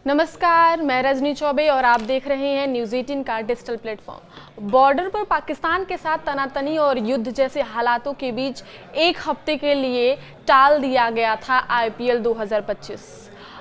नमस्कार, मैं रजनी चौबे और आप देख रहे हैं न्यूज़ 18 का डिजिटल प्लेटफॉर्म। बॉर्डर पर पाकिस्तान के साथ तनातनी और युद्ध जैसे हालातों के बीच एक हफ्ते के लिए टाल दिया गया था आईपीएल 2025।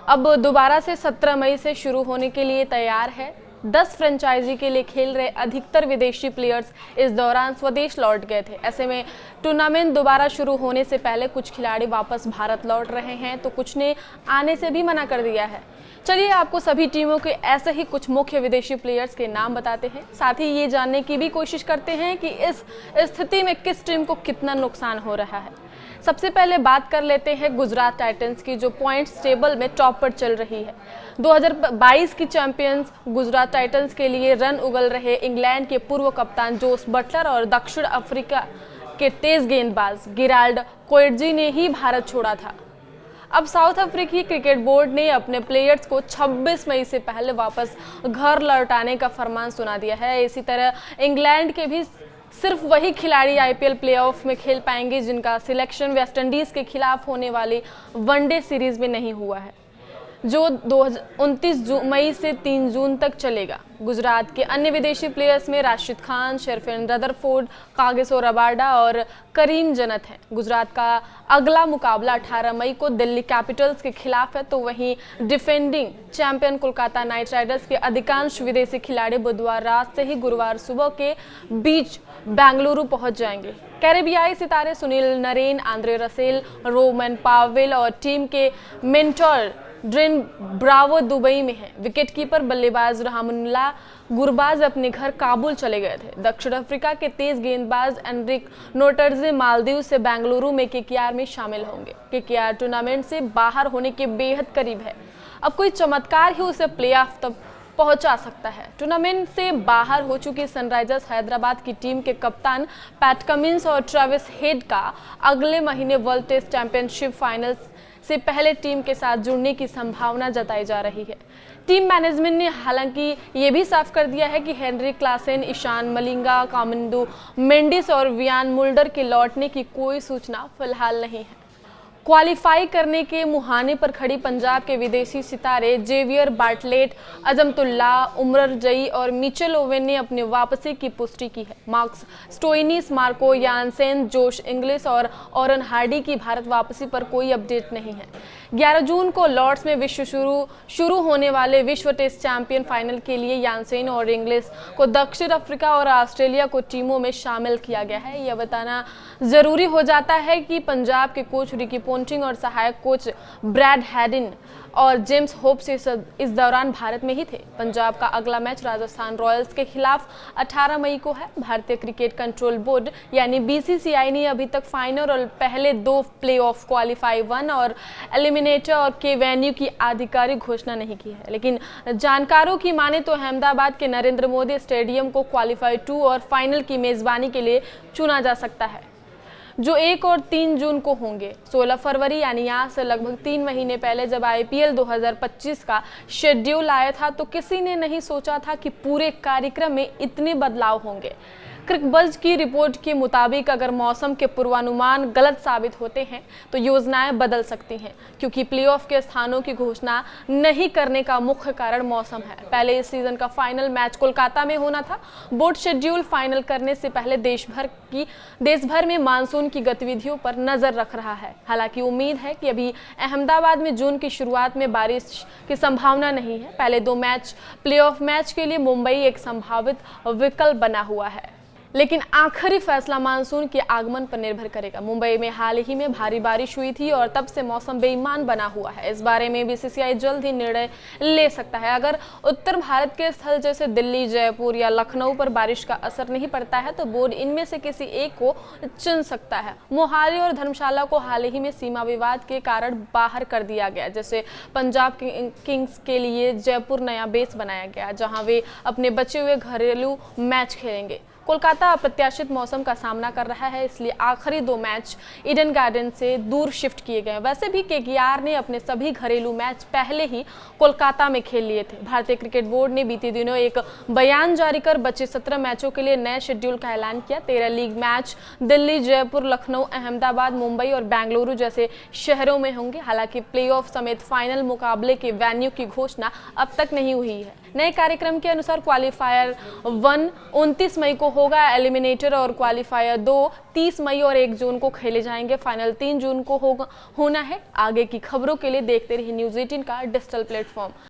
अब दोबारा से 17 मई से शुरू होने के लिए तैयार है। 10 फ्रेंचाइजी के लिए खेल रहे अधिकतर विदेशी प्लेयर्स इस दौरान स्वदेश लौट गए थे। ऐसे में टूर्नामेंट दोबारा शुरू होने से पहले कुछ खिलाड़ी वापस भारत लौट रहे हैं तो कुछ ने आने से भी मना कर दिया है। चलिए आपको सभी टीमों के ऐसे ही कुछ मुख्य विदेशी प्लेयर्स के नाम बताते हैं, साथ ही ये जानने की भी कोशिश करते हैं कि इस स्थिति में किस टीम को कितना नुकसान हो रहा है। सबसे पहले बात कर लेते हैं गुजरात टाइटंस की, जो पॉइंट्स टेबल में टॉप पर चल रही है। 2022 की चैंपियंस गुजरात टाइटंस के लिए रन उगल रहे इंग्लैंड के पूर्व कप्तान जोस बटलर और दक्षिण अफ्रीका के तेज गेंदबाज गिराल्ड कोएटजी ने ही भारत छोड़ा था। अब साउथ अफ्रीकी क्रिकेट बोर्ड ने अपने प्लेयर्स को 26 मई से पहले वापस घर लौटाने का फरमान सुना दिया है। इसी तरह इंग्लैंड के भी सिर्फ वही खिलाड़ी आईपीएल प्लेऑफ में खेल पाएंगे जिनका सिलेक्शन वेस्टइंडीज के खिलाफ होने वाली वनडे सीरीज में नहीं हुआ है, जो 29 मई से 3 जून तक चलेगा। गुजरात के अन्य विदेशी प्लेयर्स में Rashid Khan, Sherfane Rutherford, Kagiso Rabada और करीम जन्नत हैं। गुजरात का अगला मुकाबला 18 मई को दिल्ली कैपिटल्स के खिलाफ है, तो वहीं defending champion Kolkata night Riders के अधिकांश विदेशी खिलाड़ी बुधवार रात से ही गुरुवार सुबह के बीच बेंगलुरु पहुंच जाएंगे। कैरेबियाई सितारे Sunil Narine, Andre Russell, Rovman Powell और टीम के मेंटर ड्रेन ब्रावो दुबई में है। विकेटकीपर बल्लेबाज रहमानुल्लाह गुरबाज अपने घर काबुल चले गए थे। दक्षिण अफ्रीका के तेज गेंदबाज एनरिक नोटर्जे मालदीव से बेंगलुरु में केकेआर में शामिल होंगे। केकेआर टूर्नामेंट से बाहर होने के बेहद करीब है। अब कोई चमत्कार ही उसे प्लेऑफ तक पहुंचा सकता है। टूर्नामेंट से बाहर हो चुकी सनराइजर्स हैदराबाद की टीम के कप्तान पैट कमिंस और ट्रेविस हेड का अगले महीने वर्ल्ड टेस्ट चैंपियनशिप फाइनल्स से पहले टीम के साथ जुड़ने की संभावना जताई जा रही है। टीम मैनेजमेंट ने हालांकि ये भी साफ कर दिया है कि हेनरी क्लासेन, ईशान मलिंगा, कामिंदु मेंडिस और वियान मुल्डर के लौटने की कोई सूचना फिलहाल नहीं है। क्वालिफाई करने के मुहाने पर खड़ी पंजाब के विदेशी सितारे जेवियर बार्टलेट, अजमतुल्ला, उमर जई और मिचेल ओवेन ने अपनी वापसी की पुष्टि की है। मार्कस स्टोइनिस, मार्को यानसेन, जोश इंग्लिश और ऑरन हार्डी की भारत वापसी पर कोई अपडेट नहीं है। 11 जून को लॉर्ड्स में शुरू होने वाले विश्व टेस्ट चैंपियन फाइनल के लिए यानसेन और इंग्लिश को दक्षिण अफ्रीका और ऑस्ट्रेलिया को टीमों में शामिल किया गया है। यह बताना जरूरी हो जाता है कि पंजाब के कोच रिकी पोंटिंग और सहायक कोच ब्रैड हैडिन और जेम्स होप्स इस दौरान भारत में ही थे। पंजाब का अगला मैच राजस्थान रॉयल्स के खिलाफ 18 मई को है। भारतीय क्रिकेट कंट्रोल बोर्ड यानी बीसीसीआई ने अभी तक फाइनल और पहले 2 प्लेऑफ क्वालिफाई 1 और एलिमिनेटर और के वेन्यू की आधिकारिक घोषणा नहीं की है, लेकिन जानकारों की माने तो अहमदाबाद के नरेंद्र मोदी स्टेडियम को क्वालिफाई 2 और फाइनल की मेजबानी के लिए चुना जा सकता है, जो 1 और 3 जून को होंगे। 16 फरवरी यानी आज से लगभग 3 महीने पहले जब आईपीएल 2025 का शेड्यूल आया था तो किसी ने नहीं सोचा था कि पूरे कार्यक्रम में इतने बदलाव होंगे। क्रिकबज़ की रिपोर्ट के मुताबिक अगर मौसम के पूर्वानुमान गलत साबित होते हैं तो योजनाएं बदल सकती हैं, क्योंकि प्लेऑफ के स्थानों की घोषणा नहीं करने का मुख्य कारण मौसम है। पहले इस सीजन का फाइनल मैच कोलकाता में होना था। बोर्ड शेड्यूल फाइनल करने से पहले देश भर में मानसून की गतिविधियों पर नजर रख रहा है। हालांकि उम्मीद है कि अभी अहमदाबाद में जून की शुरुआत में बारिश की संभावना नहीं है। पहले 2 मैच प्लेऑफ मैच के लिए मुंबई एक संभावित विकल्प बना हुआ है, लेकिन आखिरी फैसला मानसून के आगमन पर निर्भर करेगा। मुंबई में हाल ही में भारी बारिश हुई थी और तब से मौसम बेईमान बना हुआ है। इस बारे में बीसीसीआई जल्द ही निर्णय ले सकता है। अगर उत्तर भारत के स्थल जैसे दिल्ली, जयपुर या लखनऊ पर बारिश का असर नहीं पड़ता है तो बोर्ड इनमें से किसी एक को चुन सकता है। मोहाली और धर्मशाला को हाल ही में सीमा विवाद के कारण बाहर कर दिया गया, जैसे पंजाब किंग्स के लिए जयपुर नया बेस बनाया गया जहाँ वे अपने बचे हुए घरेलू मैच खेलेंगे। कोलकाता अप्रत्याशित मौसम का सामना कर रहा है, इसलिए आखिरी 2 मैच ईडन गार्डन से दूर शिफ्ट किए गए। वैसे भी केकेआर ने अपने सभी घरेलू मैच पहले ही कोलकाता में खेल लिए थे। भारतीय क्रिकेट बोर्ड ने बीते दिनों एक बयान जारी कर बचे 17 मैचों के लिए नए शेड्यूल का ऐलान किया। 13 लीग मैच दिल्ली, जयपुर, लखनऊ, अहमदाबाद, मुंबई और बेंगलुरु जैसे शहरों में होंगे। हालांकि प्लेऑफ समेत फाइनल मुकाबले के वेन्यू की घोषणा अब तक नहीं हुई है। नए कार्यक्रम के अनुसार क्वालिफायर 1 29 मई को होगा, एलिमिनेटर और क्वालिफायर 2 30 मई और 1 जून को खेले जाएंगे। फाइनल 3 जून को होना है। आगे की खबरों के लिए देखते रहिए न्यूज़ 18 का डिजिटल प्लेटफॉर्म।